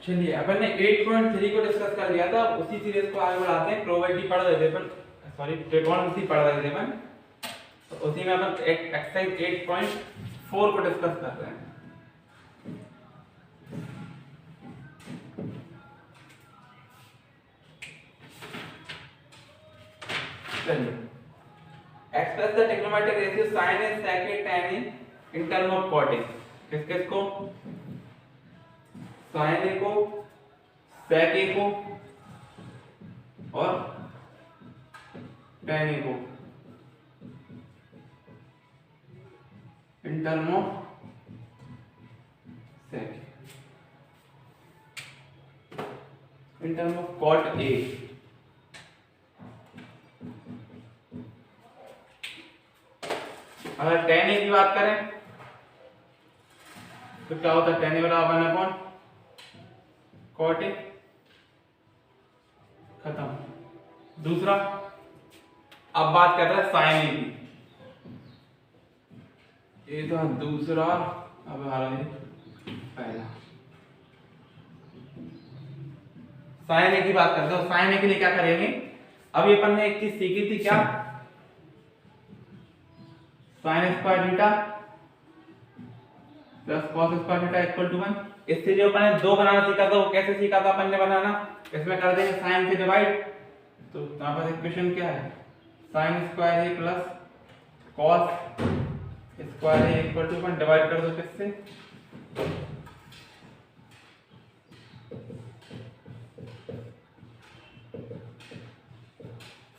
चलिए अपन ने 8.3 को डिस्कस कर लिया था, उसी सीरीज को आगे बढ़ाते हैं। प्रोबेबिलिटी पढ़ रहे थे अपन, सॉरी ट्रिगोनोमेट्री पढ़ रहे थे अपन, तो उसी में अपन एक्सरसाइज 8.4 को डिस्कस कर रहे हैं। चलिए, express the trigonometric ratio sin a sec a tan a in term of cot a। किस किस को? sin a को, sec a को और tan a को in term of sec, in term of cot a। अगर tan a की बात करें तो क्या होता है? tan a बराबर 1/, cot a, खत्म। दूसरा, अब बात कर रहे हैं sin a की, ये तो दूसरा, अब आ रहा है पहला। sin a की बात करते हैं, sin a के लिए क्या करेंगे? अभी अपन ने एक चीज सीखी थी, क्या? sin square theta plus cos square theta equal to 1। इससे जो अपन ने दो बनाना सीखा था, वो कैसे सीखा था अपन ने बनाना? इसमें कर देंगे sin से डिवाइड, तो यहाँ पर इक्वेशन क्या है? sin square a plus cos square a equal to 1। Divide कर दो किससे?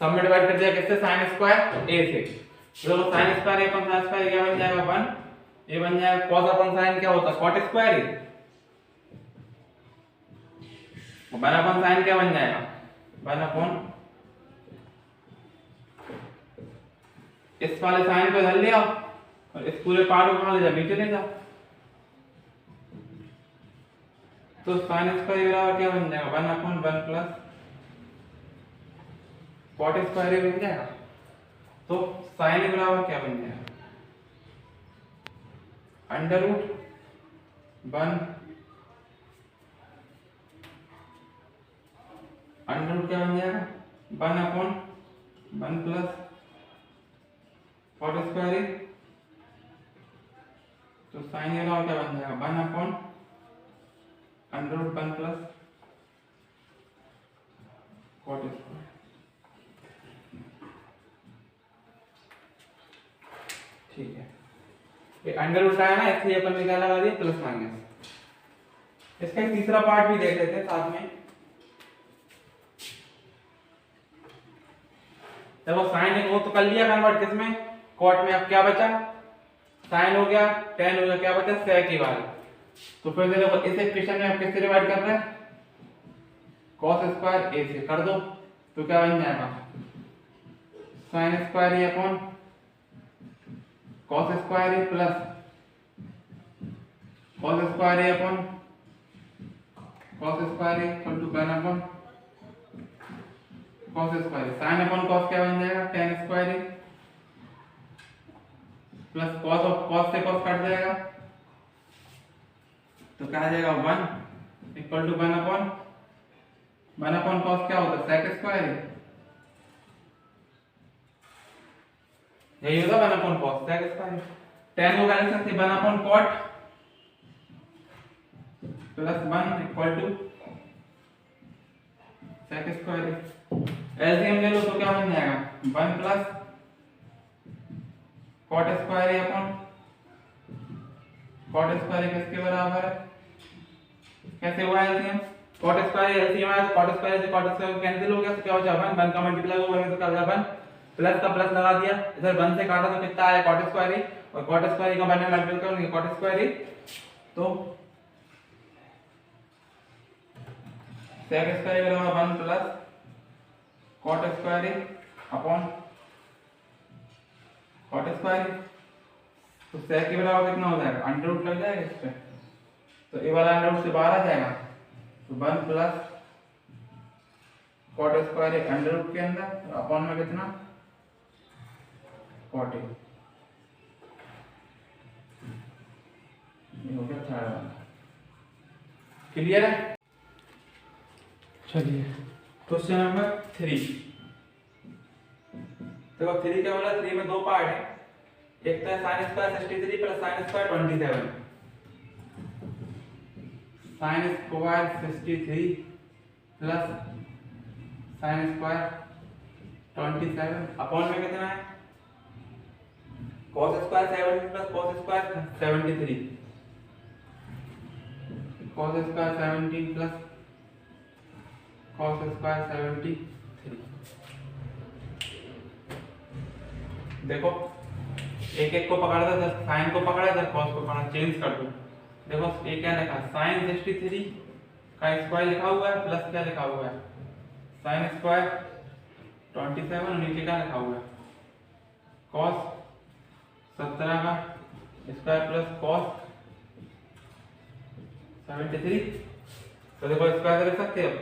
सब में डिवाइड कर दिया किससे? sin स्क्वायर a से। तो sin square a upon sin square क्या बन जाएगा? 1। ये बन जाएगा cos अपन sin क्या होता है? cot square a। 1 upon sin क्या बन जाएगा? 1 अपन इस वाले sin को इधर ले आओ और इस पूरे पार्ट को कहां ले जाओ? नीचे ले जाओ। तो sin स्क्वायर बराबर क्या बन जाएगा? 1 अपन 1 प्लस cot स्क्वायर a बन जाएगा। तो sin बराबर क्या बन जाएगा? अंडर रूट 1 अंडर रूट क्या बन जाएगा? 1 upon 1 plus cot square a। तो sin ये क्या बन जाएगा? 1 upon under root 1 plus cot square. ठीक है, ये अंडर रूट आया ना, इसलिए अपन ने क्या लगा दिया? Plus minus. इसका एक तीसरा पार्ट भी देख लेते हैं साथ में। देखो साइन एक वो तो कर लिया कन्वर्ट किसमें? कॉट में। अब क्या बचा? साइन हो गया, टेन हो गया, क्या बचा? सेक की वाली। तो फिर से देखो इस इक्वेशन में आप किससे डिवाइड कर रहे हैं? cos स्क्वायर a से कर दो, तो क्या बन जाएगा? sin square a upon cos square a plus cos square a upon cos square a equal to 1 upon cos square a। sin upon cos क्या बन जाएगा? tan square a plus cos of cos से cos cut जाएगा, तो क्या आ जाएगा? 1 equal to 1 upon cos क्या होता है? sec square a। यही होगा 1 upon cos sec square. tan को कैंसिल से 1 upon cot plus 1 equal to sec square. LCM ले लो तो क्या बन जाएगा? 1 plus cot square upon cot square किसके बराबर है? कैसे हुआ एलसीएम? cot स्क्वायर एलसीएम आया तो cot स्क्वायर से cot स्क्वायर कैंसिल हो गया, तो क्या हो जाएगा? 1 का मल्टीप्लाई होगा तो क्या हो जाएगा? 1 प्लस का प्लस लगा दिया, इधर 1 से काटा तो कितना आया? cot स्क्वायर a, और cot स्क्वायर का बनने मल्टीप्लाई करोगे cot स्क्वायर a, तो sec स्क्वायर बराबर 1 plus cot square a upon cot square a। तो sec के बराबर कितना हो जाएगा? अंडर रूट लग जाएगा इस पे, तो ये वाला अंडर रूट से बाहर आ जाएगा, तो 1 plus cot square a under root के अंदर अपॉन में कितना? cot a। ये हो गया थर्ड वाला। क्लियर है? चलिए क्वेश्चन नंबर 3। देखो 3 क्या बोला, 3 में दो पार्ट है। एक तो है sine square 63 plus sine square 27। Sine square 63 plus sine square 27 upon में कितना है, cos square 70 plus cos square 73। cos square 17 plus cos square 73। देखो एक एक को पकड़ा था, इधर साइन को पकड़ा, इधर cos को पकड़ा, चेंज कर दो। देखो ये क्या लिखा, साइन 63 का स्क्वायर लिखा हुआ है प्लस क्या लिखा हुआ है, साइन स्क्वायर 27 और नीचे क्या लिखा हुआ है, cos 17 का स्क्वायर प्लस cos 73। तो देखो स्क्वायर लिख सकते हो,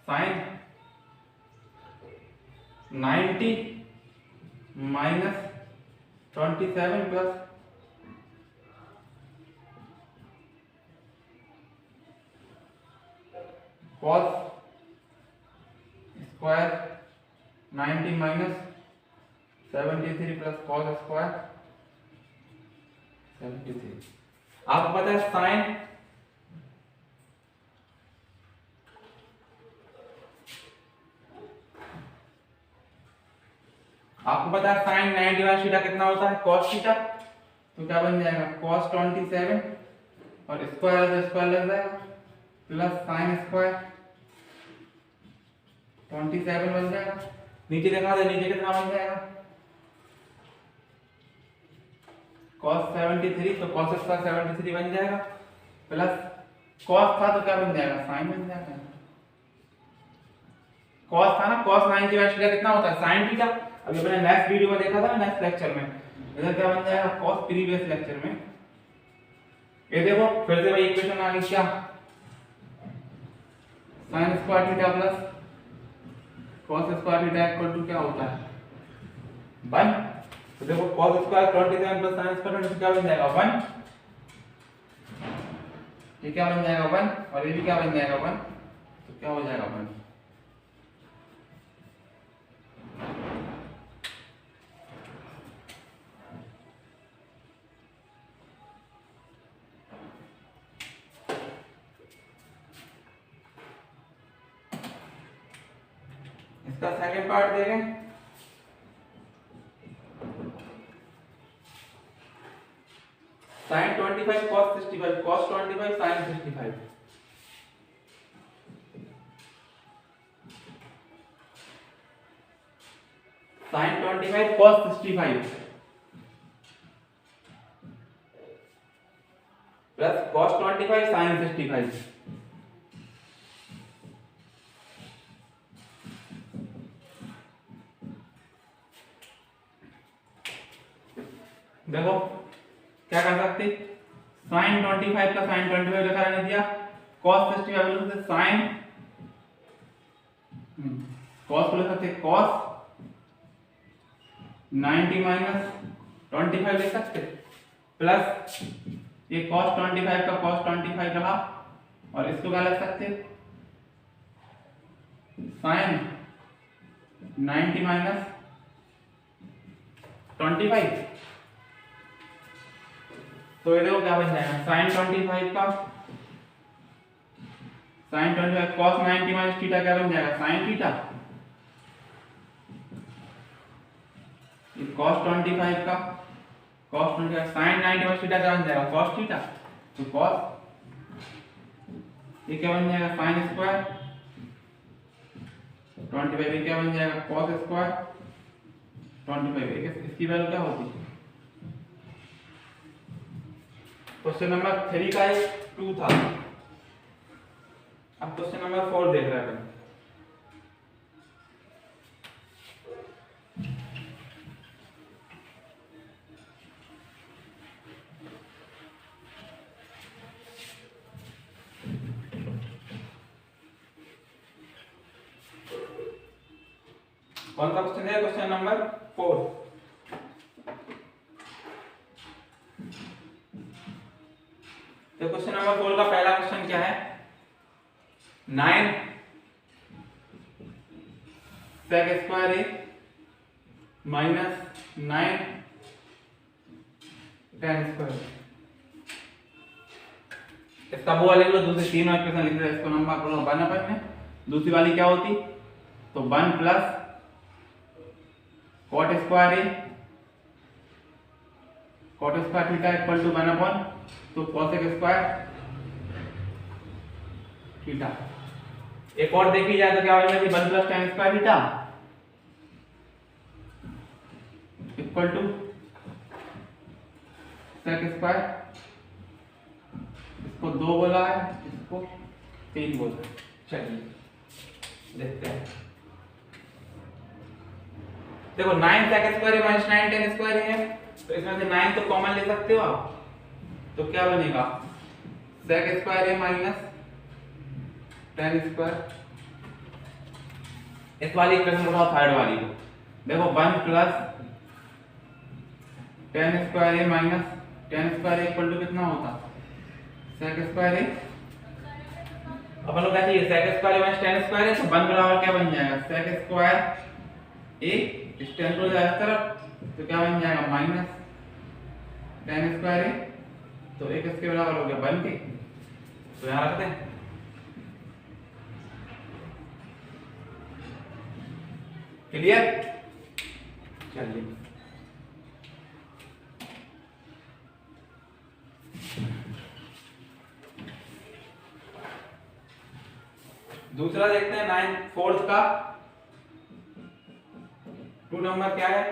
sine 90 minus 27 plus cos square 90 minus 73 plus cos square 73। आपको पता है साइन साइन 90 डिवाइड थीटा कितना होता है, cos थीटा। तो क्या बन जाएगा, cos 27 और स्क्वायर है तो स्क्वायर लग जाएगा प्लस साइन स्क्वायर 27 बन जाएगा। नीचे देखा दे, नीचे कितना बन जाएगा, cos 73 तो cos स्क्वायर 73 बन जाएगा प्लस cos था तो क्या बन जाएगा, साइन बन जाएगा। cos था ना, cos 90 डिवाइड थीटा कितना होता है, sin थीटा। अभी अपने नेक्स्ट वीडियो में देखा था ना, नेक्स्ट लेक्चर में, इधर क्या बन जाएगा, cos प्रीवियस लेक्चर में। ये देखो फिर से भाई इक्वेशन आ गई, क्या sin square theta plus cos square theta equal to क्या होता है, 1। तो देखो cos square 27 plus sin square 27 क्या बन जाएगा, 1। ये क्या बन जाएगा, 1 और ये भी क्या बन जाएगा, 1। तो क्या हो जाएगा, 1। इसका सेकंड पार्ट देखें, sin 25 cos 65 cos 25 sin 65। sin 25 cos 65 plus cos 25 sin 65। देखो क्या कर सकते, sin 25 का sin 25 लिखा रहने दिया, cos 65 लिख सकते, sin cos को लिख सकते cos 90 माइनस 25 लिख सकते, प्लस ये cos 25 का cos 25 रहा और इसको क्या लिख सकते, sin 90 माइनस 25। तो ये देखो क्या बन जाएगा, sin 25 का sin 25 cos 90 माइनस थीटा क्या बन जाएगा, sin थीटा। ये cos 25 का cos 25 sin 90 माइनस थीटा क्या बन जाएगा, cos थीटा। तो cos ये क्या बन जाएगा, sin स्क्वायर 25 ये क्या बन जाएगा, cos स्क्वायर 25। इसकी वैल्यू क्या होती है, क्वेश्चन नंबर 3 का 2 था। अब क्वेश्चन नंबर 4 देख रहे हैं। कौन सा क्वेश्चन है, क्वेश्चन नंबर 4। तो क्वेश्चन नंबर 4 का पहला क्वेश्चन क्या है, 9 sec स्क्वायर ए माइनस 9 tan स्क्वायर। इसका वो लिख लो, दूसरी तीन इक्वेशन लिख लो, इसको नंबर करो 1 अपन में। दूसरी वाली क्या होती, तो 1 plus cot square a cot square theta equal to 1 upon तो कोसेक स्क्वायर थीटा। एक और देखी जाए तो क्या हो जाएगी 1 plus tan square theta equal to sec square. इसको 2 बोला है, इसको 3 बोला है। चलिए देखते हैं। देखो 9 सेक स्क्वायर है माइनस 9 tan स्क्वायर है, तो इसमें से 9 तो कॉमन ले सकते हो आप, तो क्या बनेगा सेक स्क्वायर है माइनस tan स्क्वायर। इस वाली इक्वेशन उठाओ थर्ड वाली को, देखो 1 प्लस tan स्क्वायर है minus tan square equal to कितना होता सेक स्क्वायर है। अपन लोग कहते हैं sec square minus tan square है, तो 1 बराबर क्या बन जाएगा सेक स्क्वायर ए इस tan को जाए इस तरफ, तो क्या बन जाएगा माइनस tan स्क्वायर है, तो एक इसके बराबर हो गया 1 के, तो यहाँ रखते हैं। क्लियर। चलिए दूसरा देखते हैं 9 का 2 नंबर क्या है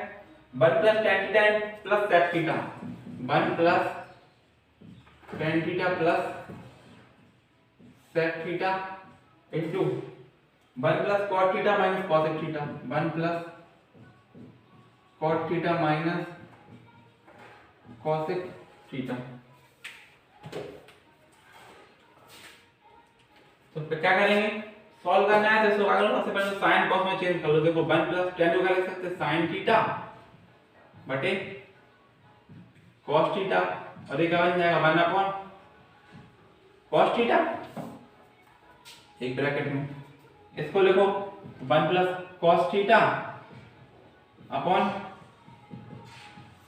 1 plus tan theta plus sec theta. 1 plus tan theta plus sec theta into 1 plus cot theta minus cosec theta. 1 plus cot theta minus cosec theta. तो क्या करेंगे, सॉल्व करना है तो इसको क्या करो, सबसे पहले sin cos में चेंज कर लो। देखो 1 प्लस tan को क्या लिख सकते हैं sin थीटा बटे cos थीटा, और ये क्या बन जाएगा 1 अपॉन cos थीटा एक ब्रैकेट में। इसको लिखो 1 plus cos theta upon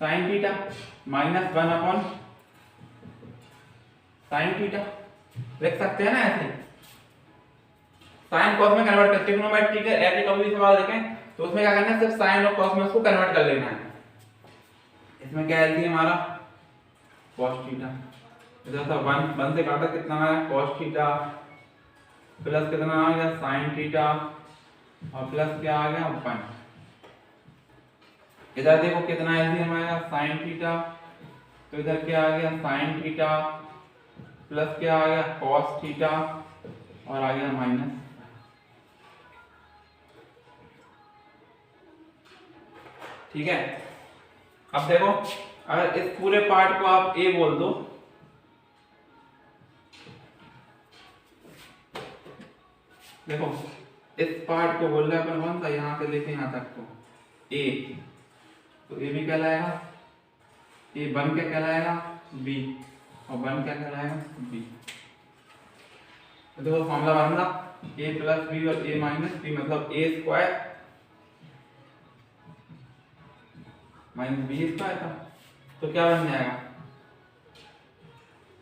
sin theta minus 1 upon sin theta. लिख सकते हैं ना ऐसे, साइन कॉस में कन्वर्ट करते हैं ट्रिग्नोमेट्री के ऐसे कभी भी सवाल देखें तो उसमें क्या करना है, सिर्फ साइन और कॉस में उसको कन्वर्ट कर लेना है। इसमें क्या है हमारा cos थीटा, इधर था 1 से काटा कितना आया cos थीटा प्लस कितना आ गया sin थीटा और प्लस क्या आ गया 1। इधर देखो कितना है हमारा sin थीटा, तो इधर क्या आ गया sin थीटा प्लस क्या आ गया cos थीटा और आ गया माइनस। ठीक है। अब देखो अगर इस पूरे पार्ट को आप a बोल दो, देखो इस पार्ट को बोल रहे हैं अपन कौन सा, यहां से लेके यहां तक को a, तो a भी कहलाएगा, a बन क्या कहलाएगा b और बन क्या कहलाएगा b। तो देखो फॉर्मूला बनना a प्लस b और a माइनस b मतलब a square minus b square था, तो क्या बन जाएगा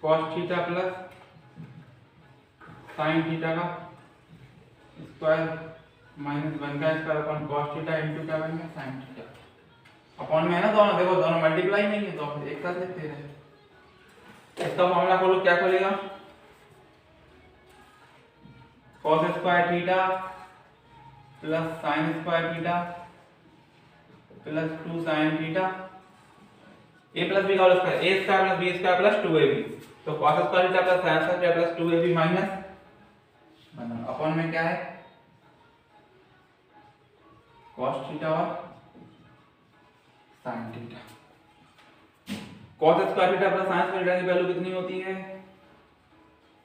cos theta plus sin theta का स्क्वायर माइनस 1 का square upon cos theta into क्या बन गया sin थीटा। अपॉन में है ना दोनों, देखो दोनों मल्टीप्लाई नहीं है तो एक साथ लिखते रहे। इसका फॉर्मूला खोलो, क्या खोलेगा cos square theta plus sin square theta plus 2 sin theta a plus b का whole square a square plus b square plus 2ab, तो cos square theta plus sin square theta plus 2ab minus बना upon में क्या है cos theta और sin theta. cos square theta plus sin square theta की value कितनी होती है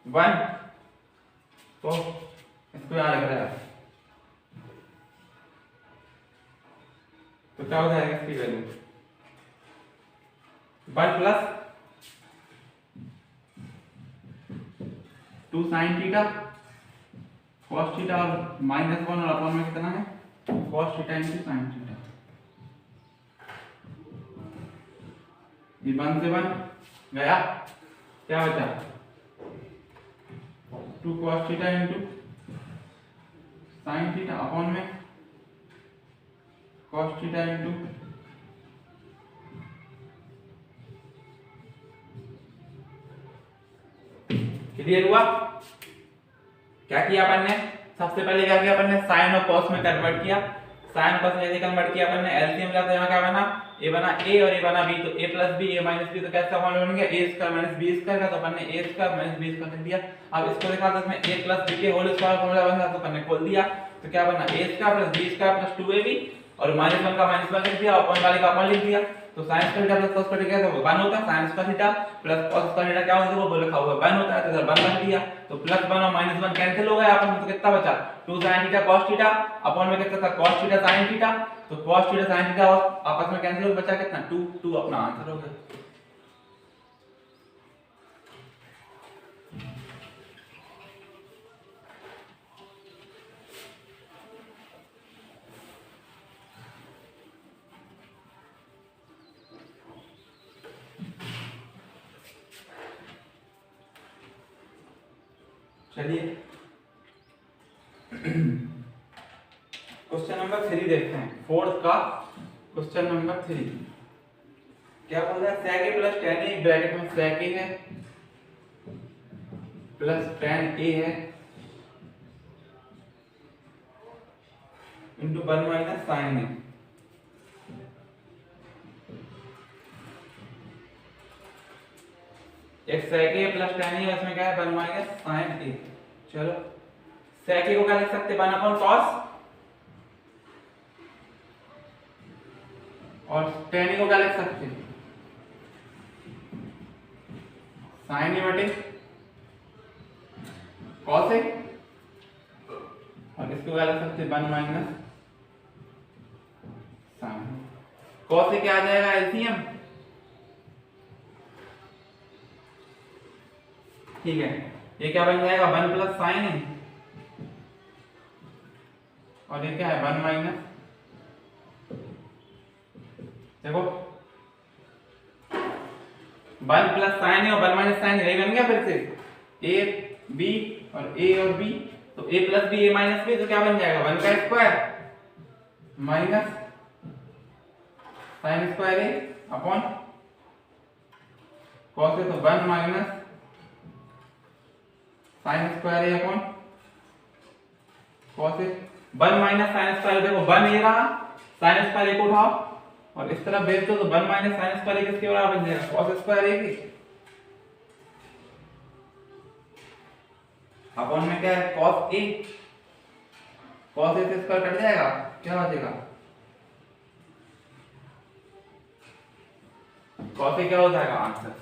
1, तो इसको याद रख रहा है, तो क्या हो जाएगा इसकी value 1 plus 2 sin theta cos theta और -1 और अपॉन में कितना है cos theta into sin theta. ये 1 से 1 गया, क्या बचा 2 cos theta into sin theta upon में cos थीटा इंटू क्लियर हुआ। क्या किया अपन ने, सबसे पहले क्या किया अपन ने साइन और कॉस में कन्वर्ट किया, साइन और कॉस में जैसे कन्वर्ट किया अपन ने एलसीएम लिया तो यहाँ क्या बना a बना a और a बना b, तो a plus b a minus b तो कैसा फॉर्मूला बन गया a square minus b square का, तो अपन ने a square minus b square लिख दिया। अब इसको देखा तो इसमें a प्लस b के होल स्क्वायर फॉर्मूला बन रहा तो अपन ने खोल दिया, तो क्या बना a square plus b square plus 2ab और -1 का -1 लिख दिया, अपॉन वाले का अपॉन लिख दिया। तो sin square theta plus cos square theta क्या होगा 1 होता है, sin square theta plus cos square theta क्या होता है वो बोल रखा हुआ 1 होता है, तो इधर 1 रख दिया, तो +1 और -1 कैंसिल हो गया अपन, तो कितना बचा 2 sin theta cos theta upon में कितना था cos थीटा sin थीटा, तो cos थीटा sin थीटा आपस में कैंसिल हो बचा कितना 2 अपना आंसर हो गया। चलिए क्वेश्चन नंबर 3 देखते हैं, फोर्थ का क्वेश्चन नंबर 3 क्या बोल रहा है sec a plus tan a bracket में sec a है प्लस tan a है इंटू 1 माइनस sin a। एक sec a plus tan a है, इसमें क्या है 1 माइनस sin a। चलो sec a को क्या लिख सकते हैं 1 अपॉन cos और tan a को क्या लिख सकते हैं sin a बटे cos a और इसको क्या लिख सकते हैं 1 माइनस sin। cos a क्या आ जाएगा एलसीएम, ठीक है, ये क्या बन जाएगा 1 प्लस sin है और ये क्या है 1 माइनस, देखो 1 प्लस sin है और 1 माइनस sin यही बन गया, फिर से a b और a और b, तो a plus b a minus b तो क्या बन जाएगा 1 का square minus sin square a upon cos a, तो 1 minus sin square a upon cos a, 1 minus sin square, देखो 1 ये रहा, sin स्क्वायर a को उठाओ और इस तरफ भेज दो तो 1 माइनस sin स्क्वायर a किसके बराबर बन जाएगा cos स्क्वायर a की, अपॉन में क्या है cos a, cos a से स्क्वायर कट जाएगा, क्या बचेगा cos a क्या हो जाएगा आंसर।